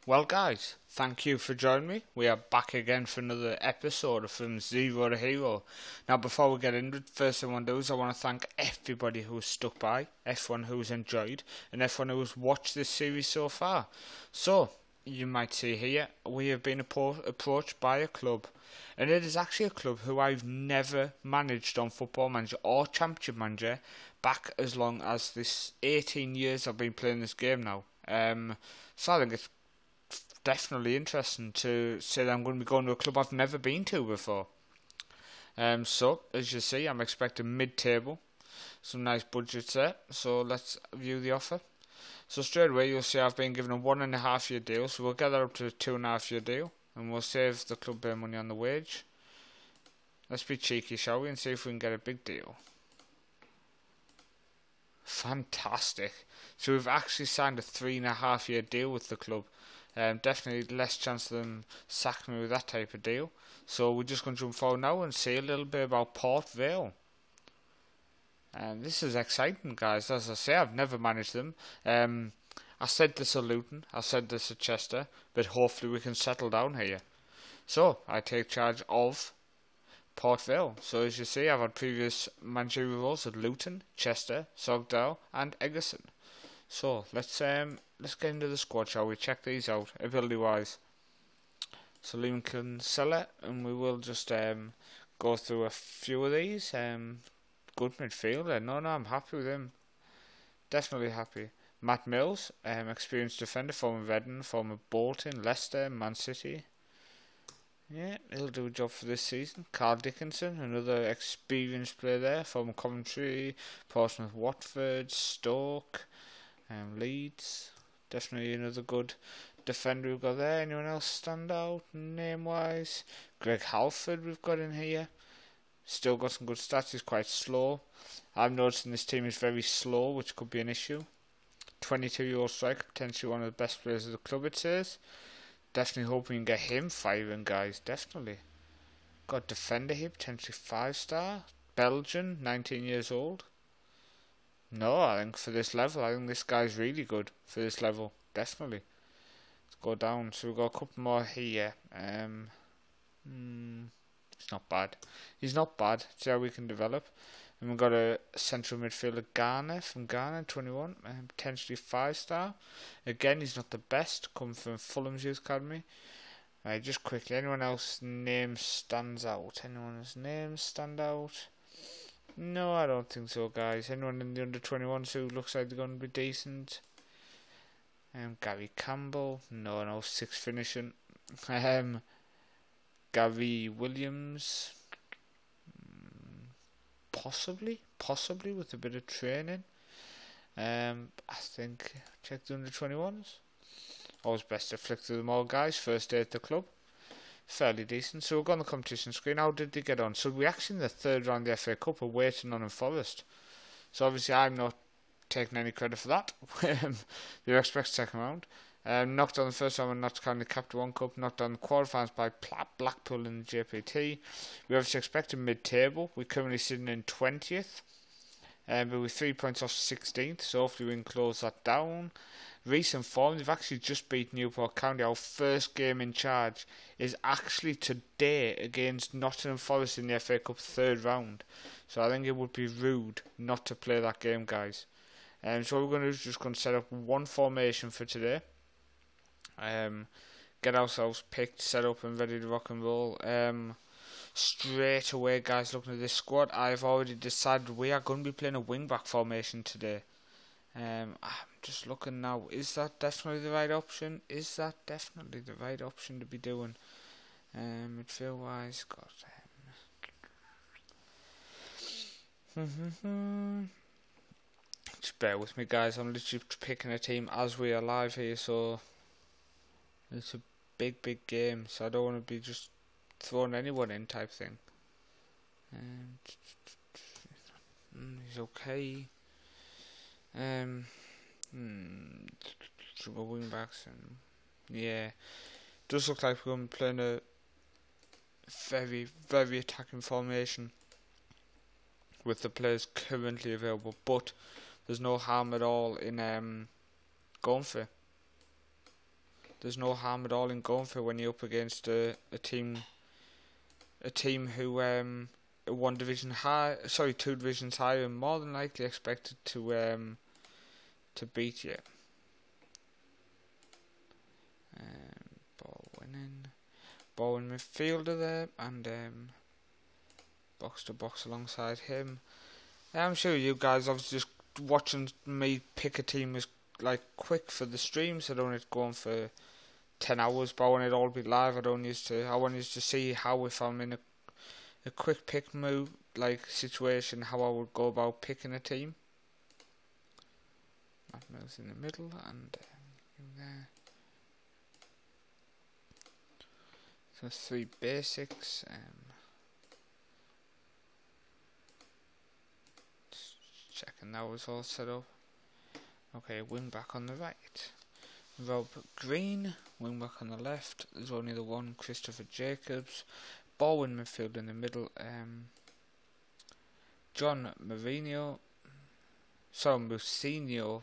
Well guys, thank you for joining me. We are back again for another episode of From Zero to Hero. Now before we get into it, first thing I want to do is I want to thank everybody who's stuck by, everyone who's enjoyed, and everyone who's watched this series so far. So, you might see here, we have been approached by a club. And it is actually a club who I've never managed on Football Manager or Championship Manager back as long as this 18 years I've been playing this game now. So I think it's definitely interesting to say that I'm going to be going to a club I've never been to before. So, as you see, I'm expecting mid-table. Some nice budgets there. So, let's view the offer. So, straight away, you'll see I've been given a 1.5 year deal. So, we'll get that up to a 2.5 year deal. And we'll save the club their money on the wage. Let's be cheeky, shall we? And see if we can get a big deal. Fantastic. So, we've actually signed a 3.5 year deal with the club. Definitely less chance of them sacking me with that type of deal. So we're just going to jump forward now and see a little bit about Port Vale. And this is exciting, guys. As I say, I've never managed them. I said this at Luton, I said this at Chester, but hopefully we can settle down here. So I take charge of Port Vale. So as you see, I've had previous managerial roles at Luton, Chester, Sogndal, and Egerton. So let's get into the squad, shall we? Check these out, ability wise. So Lincoln Seller, and we will just go through a few of these. Good midfielder. No, I'm happy with him. Definitely happy. Matt Mills, experienced defender, former Reading, former Bolton, Leicester, Man City. Yeah, he'll do a job for this season. Carl Dickinson, another experienced player there, former Coventry, Portsmouth, Watford, Stoke. Leeds, definitely another good defender we've got there. Anyone else stand out name wise? Greg Halford we've got in here. Still got some good stats, he's quite slow. I'm noticing this team is very slow, which could be an issue. 22-year-old striker, potentially one of the best players of the club, it says. Definitely hoping we can get him firing, guys, definitely. Got defender here, potentially 5-star. Belgian, 19 years old. No, I think for this level, I think this guy's really good for this level, definitely. Let's go down. So we've got a couple more here. It's not bad. He's not bad. See how we can develop. And we've got a central midfielder, Garner from Ghana, 21, potentially 5-star. Again, he's not the best. Come from Fulham's Youth Academy. Right, just quickly, anyone else name stands out? Anyone else name stand out? No, I don't think so, guys. Anyone in the under-21s who looks like they're going to be decent? Gary Campbell. No, 6 finishing. Gary Williams. Possibly with a bit of training. I think check the under-21s. Always best to flick through them all, guys. First day at the club. Fairly decent. So we've got on the competition screen. How did they get on? So we actually in the third round of the FA Cup are waiting on in Forest. So obviously I'm not taking any credit for that. They were expected second round. Knocked on the first round and not currently capped one cup. Knocked on the quarterfinals by Blackpool in the JPT. We obviously expected mid-table. We're currently sitting in 20th. But we're 3 points off 16th. So hopefully we can close that down. Recent form, they've actually just beat Newport County. Our first game in charge is actually today against Nottingham Forest in the FA Cup third round. So I think it would be rude not to play that game, guys. So what we're going to do is just going to set up one formation for today. Get ourselves picked, set up and ready to rock and roll. Straight away, guys, looking at this squad, I've already decided we are going to be playing a wing-back formation today. I'm just looking now, is that definitely the right option? Is that definitely the right option to be doing? Midfield wise, just bear with me, guys, I'm literally picking a team as we are live here, so it's a big game, so I don't want to be just throwing anyone in type thing. He's okay. Triple wing backs and yeah, does look like we're going to be playing a very attacking formation with the players currently available, but there's no harm at all in going for it. there's no harm at all in going for it when you're up against a team who one division high, sorry, 2 divisions higher, and more than likely expected to beat you. Ball winning midfielder there, and box to box alongside him. I'm sure you guys obviously just watching me pick a team is like quick for the streams. I don't need to go on for 10 hours, but I want it all to be live. I want you to see how, if I'm in a quick pick move like situation, how I would go about picking a team. That moves in the middle, and there. So 3 basics. Checking that was all set up. Okay, wing back on the right. Rob Green, wing back on the left. There's only the one, Christopher Jacobs. Bowen midfield in the middle. John Mourinho. Sorry, Musinho.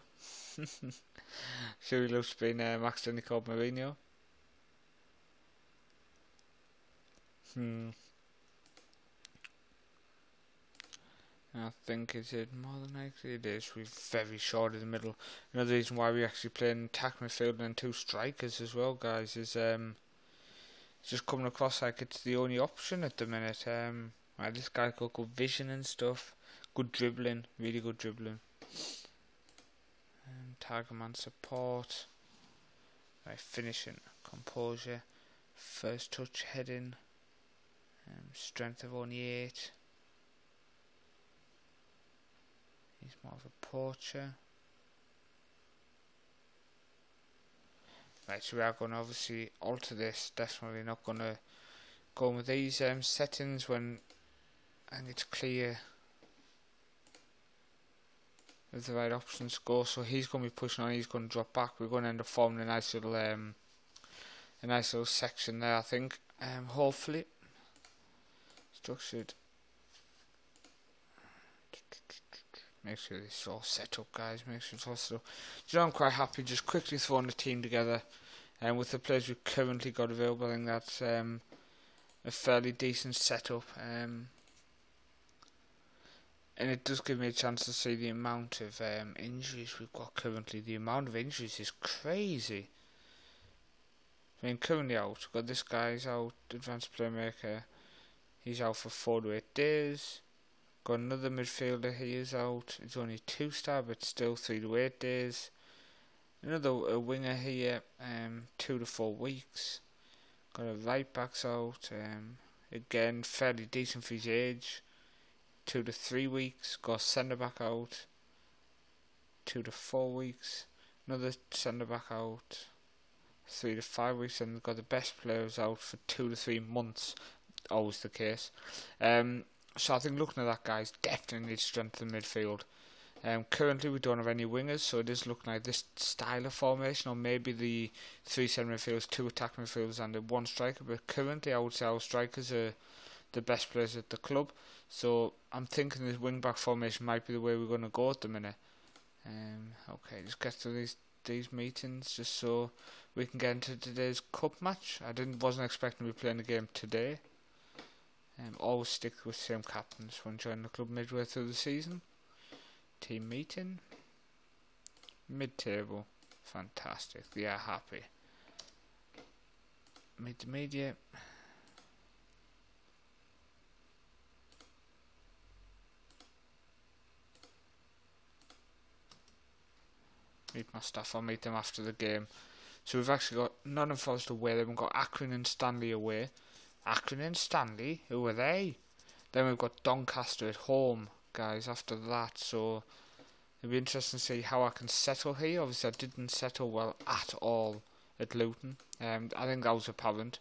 Sure, he loves being accidentally called Mourinho. I think it is more than likely it is. We're very short in the middle. Another reason why we actually play in attack midfield and 2 strikers as well, guys, is just coming across like it's the only option at the minute. This guy got good vision and stuff, good dribbling, really good dribbling. Target man support, right, finishing, composure, first touch heading, strength of only 8. He's more of a poacher. Right, so we are going to obviously alter this. Definitely not going to go with these settings when I need to clear with the right options to go. So he's going to be pushing on. He's going to drop back. We're going to end up forming a nice little section there, I think. Hopefully structured. Make sure this is all set up, guys. Make sure it's all set up. You know, I'm quite happy just quickly throwing the team together. And with the players we've currently got available, I think that's a fairly decent setup. And it does give me a chance to see the amount of injuries we've got currently. The amount of injuries is crazy. I mean, currently out. We've got this guy's out, advanced playmaker. He's out for 4 to 8 days. Got another midfielder, he is out. It's only 2-star, but still 3 to 8 days. Another winger here, 2 to 4 weeks. Got a right back's out. Again, fairly decent for his age. 2 to 3 weeks. Got a centre back out. 2 to 4 weeks. Another centre back out. 3 to 5 weeks, and got the best players out for 2 to 3 months. Always the case. So I think looking at that, guys, definitely needs strength in midfield. Currently we don't have any wingers, so it is looking like this style of formation, or maybe the 3 centre midfielders, 2 attack midfielders and 1 striker. But currently I would say our strikers are the best players at the club. So I'm thinking this wing back formation might be the way we're going to go at the minute. Okay, just get through these meetings just so we can get into today's cup match. I wasn't expecting to be playing the game today. Always stick with same captains when joining the club midway through the season. Team meeting. Mid-table. Fantastic. They are happy. Mid to media. Meet my staff. I'll meet them after the game. So we've actually got Nottingham Forest away. Then we've got Akron and Stanley away. Akron and Stanley, who are they? Then we've got Doncaster at home, guys, after that. So it'll be interesting to see how I can settle here. Obviously I didn't settle well at all at Luton. I think that was apparent.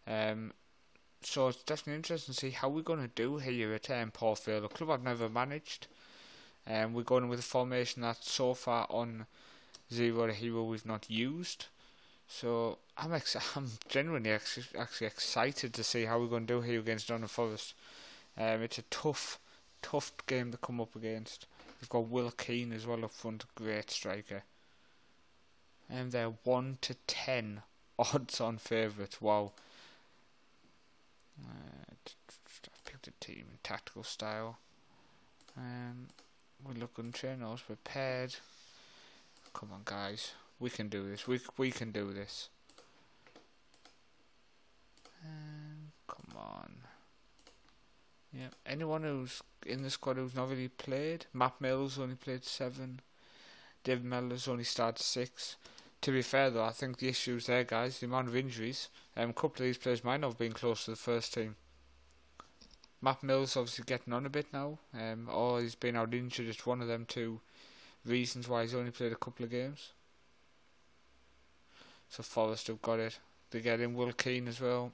So it's definitely interesting to see how we're going to do here at Portfield, a club I've never managed. We're going with a formation that's so far on Zero the Hero we've not used. So I'm genuinely actually excited to see how we're going to do here against Nottingham Forest. It's a tough game to come up against. We've got Will Keane as well up front, great striker. And they're 1 to 10 odds-on favourites. Wow. I've picked a team in tactical style. We're looking trainers prepared. Come on, guys. We can do this. We can do this. Come on. Yeah. Anyone who's in the squad who's not really played? Matt Mills only played 7. David Mellor's only started 6. To be fair though, I think the issues there, guys, the amount of injuries. A couple of these players might not have been close to the first team. Matt Mills obviously getting on a bit now, or he's been out injured. It's one of them two reasons why he's only played a couple of games. So Forest have got it. They get in Will Keane as well.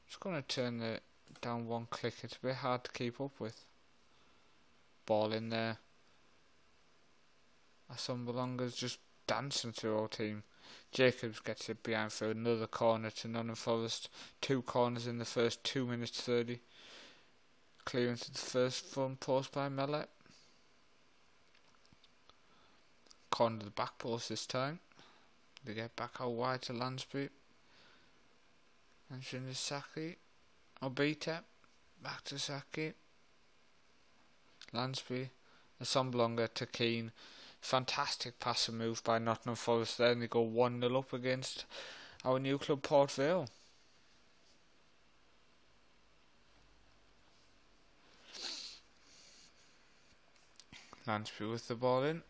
Just going to turn it down one click. It's a bit hard to keep up with. Ball in there. Asombalonga's just dancing through our team. Jacobs gets it behind for another corner to Nottingham Forest. 2 corners in the first 2 minutes 30. Clearance to the first front post by Mellet. Corner to the back post this time. They get back out wide to Lansbury. And Saki. Obita. Back to Saki. Lansbury. Asombalonga to Keane. Fantastic pass and move by Nottingham Forest there, and they go 1-0 up against our new club Port Vale. Lansbury with the ball in.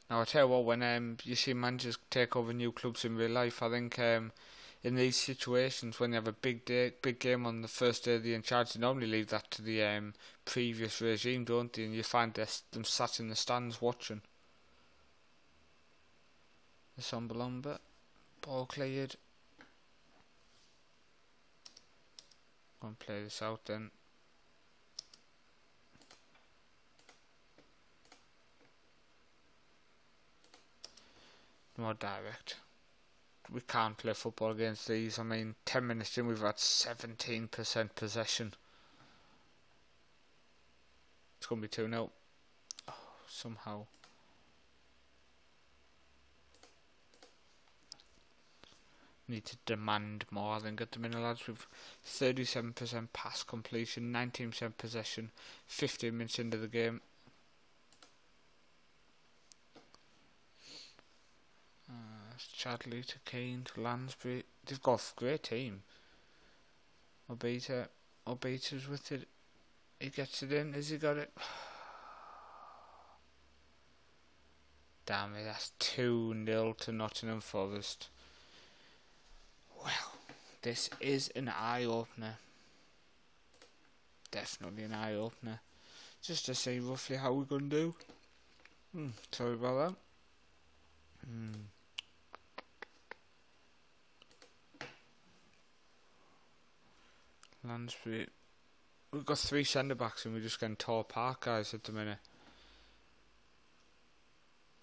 Now I tell you what, when you see managers take over new clubs in real life, I think in these situations when you have a big game on the first day they're in charge, they normally leave that to the previous regime, don't they? And you find them sat in the stands watching. The Sombalomba, ball cleared. Go and play this out then. More direct. We can't play football against these. I mean, 10 minutes in, we've had 17% possession. It's going to be 2-0. Oh, somehow. Need to demand more, I think, at the minute, lads. We've 37% pass completion, 19% possession, 15 minutes into the game. Chadley to Keane to Lansbury. They've got a great team. Obita's with it. He gets it in. Has he got it? Damn it, that's 2-0 to Nottingham Forest. Well, this is an eye-opener. Definitely an eye-opener. Just to see roughly how we're going to do. Sorry about that. Lansbury. We've got 3 centre backs and we're just getting tore apart, guys, at the minute.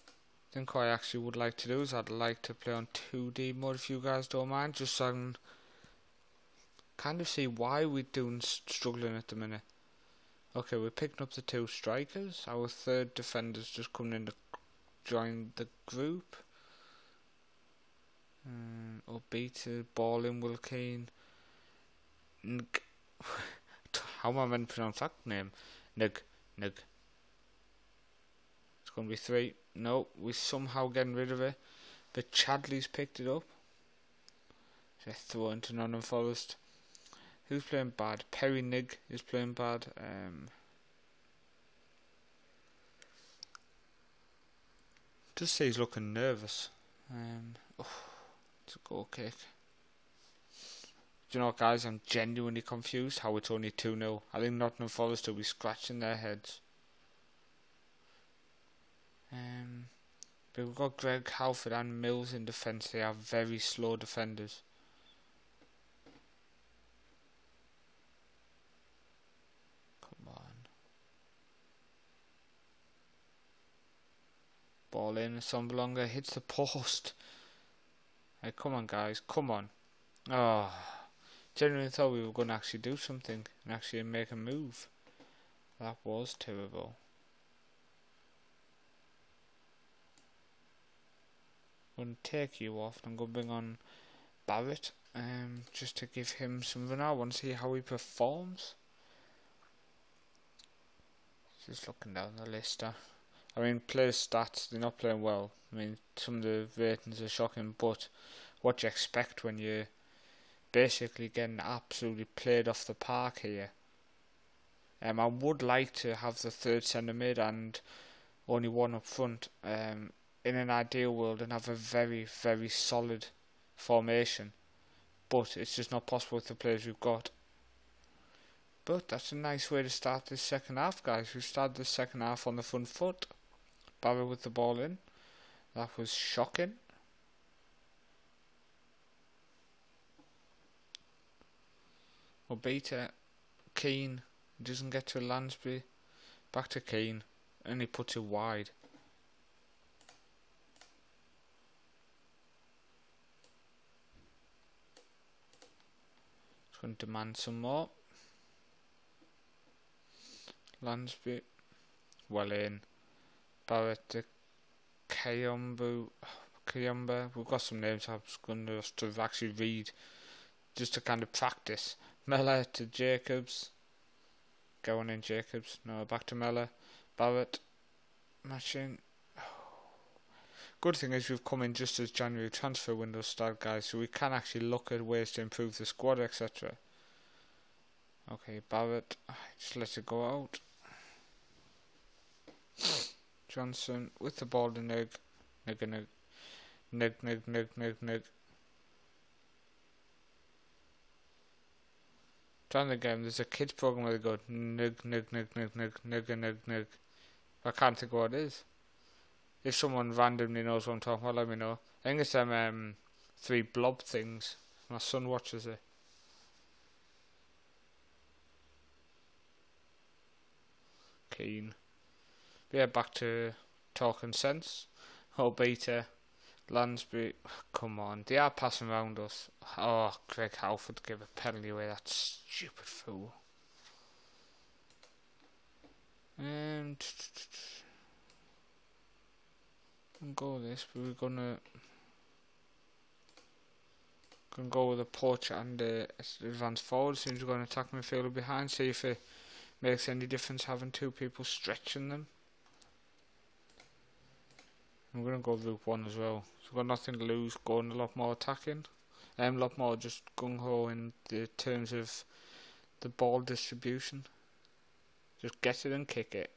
I think what I actually would like to do is I'd like to play on 2D mode if you guys don't mind, just so I can kind of see why we're struggling at the minute. Okay, we're picking up the 2 strikers. Our 3rd defender's just coming in to join the group. Obita, ball in Will Keane. How am I meant to pronounce that name? Nig. It's going to be 3. No, we're somehow getting rid of it. But Chadley's picked it up. So throw into Nottingham Forest. Who's playing bad? Perry Nig is playing bad. Just say he's looking nervous. It's a goal kick. Do you know what, guys? I'm genuinely confused how it's only 2-0. I think Nottingham Forest will be scratching their heads. But we've got Greg, Halford and Mills in defence. They are very slow defenders. Come on. Ball in. Sombalonga hits the post. Hey, come on, guys. Come on. Oh. Genuinely thought we were going to actually do something and actually make a move. That was terrible. going to take you off. I'm going to bring on Barrett, just to give him some run. I want to see how he performs. Just looking down the list. I mean, players' stats, they're not playing well. I mean, some of the ratings are shocking, but what do you expect when you're basically getting absolutely played off the park here? I would like to have the third centre mid and only one up front, in an ideal world, and have a very, very solid formation. But it's just not possible with the players we've got. But that's a nice way to start this second half, guys. We've started the second half on the front foot. Barrow with the ball in. That was shocking. Obita, Keane, doesn't get to Lansbury. Back to Keane, and he puts it wide. It's going to demand some more. Lansbury, well in. Barrett to Kayomba. We've got some names I'm going to have to actually read just to kind of practice. Mella to Jacobs. Going in Jacobs. No, back to Mella. Barrett. Matching. Good thing is we've come in just as January transfer window start, guys, so we can actually look at ways to improve the squad, etc. Okay, Barrett. Just let it go out. Johnson with the ball to Nig. Nig. Trying the game, there's a kids program where they go Nig. I can't think what it is. If someone randomly knows what I'm talking about, let me know. I think it's them 3 blob things. My son watches it. Keen. Yeah, back to talking sense. Obita, Lansbury, come on, they are passing around us. Oh, Greg Halford gave a penalty away, that stupid fool. And go with this, but we're gonna go with a approach and advance forward. Seems we're going to attack midfielder behind, see if it makes any difference having 2 people stretching them. I'm going to go route 1 as well. So we've got nothing to lose, going a lot more attacking. A lot more just gung-ho in the terms of the ball distribution. Just get it and kick it.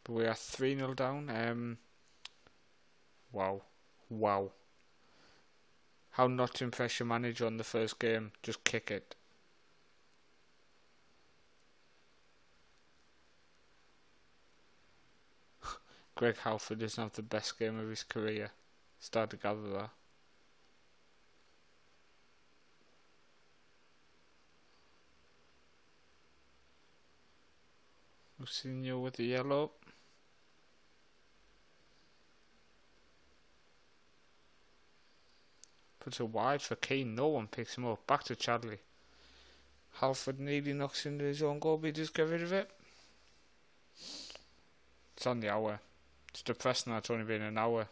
But we are 3-0 down. Wow. How not to impress your manager on the first game. Just kick it. Greg Halford doesn't have the best game of his career. Start to gather that. Lucinho with the yellow. Puts it wide for Keane. No one picks him up. Back to Chadley. Halford nearly knocks into his own goal, but he just get rid of it. It's on the hour. It's depressing that it's only been an hour.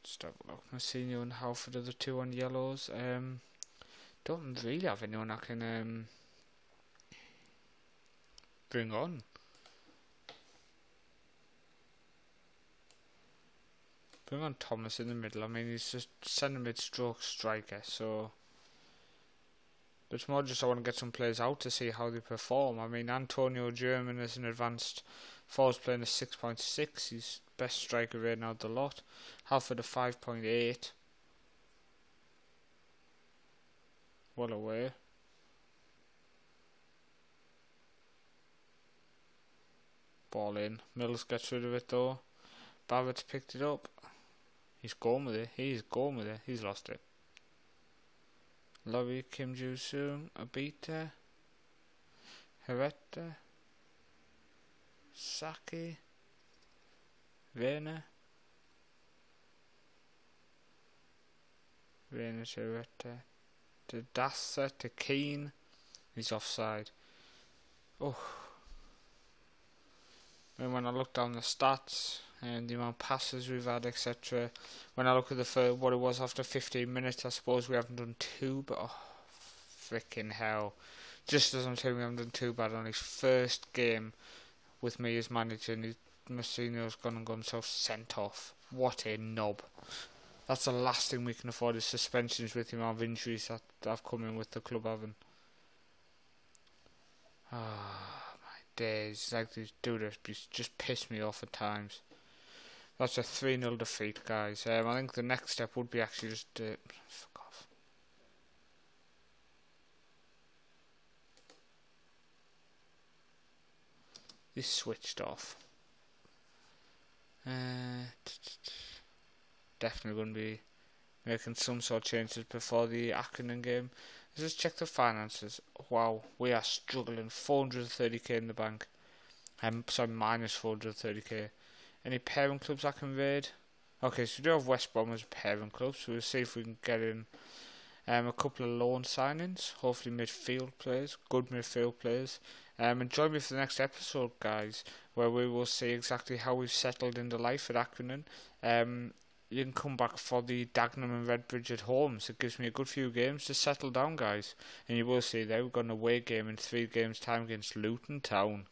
Just have a look. Massinho and Halford are the 2 on yellows. Don't really have anyone I can bring on. Bring on Thomas in the middle. I mean, he's just centre mid stroke striker, so it's more just I want to get some players out to see how they perform. I mean, Antonio German is an advanced forwards playing a 6.6. He's best striker rating out the lot. Halford a 5.8. Well away. Ball in. Mills gets rid of it though. Barrett's picked it up. He's going with it. He's lost it. Laurie, Kim Joo-sung, Obita, Hereta, Saki, Werner to Hereta, to Dassa, to Keane. He's offside. Oh, and when I look down the stats and the amount of passes we've had, etc., when I look at what it was after 15 minutes, I suppose we haven't done too, but oh, freaking hell. Just as I'm saying we haven't done too bad on his first game with me as manager, and Mourinho's gone and got himself sent off. What a knob. That's the last thing we can afford is suspensions with the amount of injuries that have come in with the club having. Ah, my days. Like these dudes just piss me off at times. That's a 3-0 defeat, guys. I think the next step would be actually just fuck off. This switched off. Definitely going to be making some sort of changes before the Accrington game. Let's just check the finances. Wow, we are struggling. 430k in the bank. Sorry, minus 430k. Any parent clubs I can raid? Okay, so we do have West Brom as a parent club, so we'll see if we can get in a couple of loan signings. Hopefully midfield players, good midfield players. And join me for the next episode, guys, where we will see exactly how we've settled into life at Accrington. You can come back for the Dagenham and Redbridge at home, so it gives me a good few games to settle down, guys. And you will see there we've got an away game in 3 games time against Luton Town.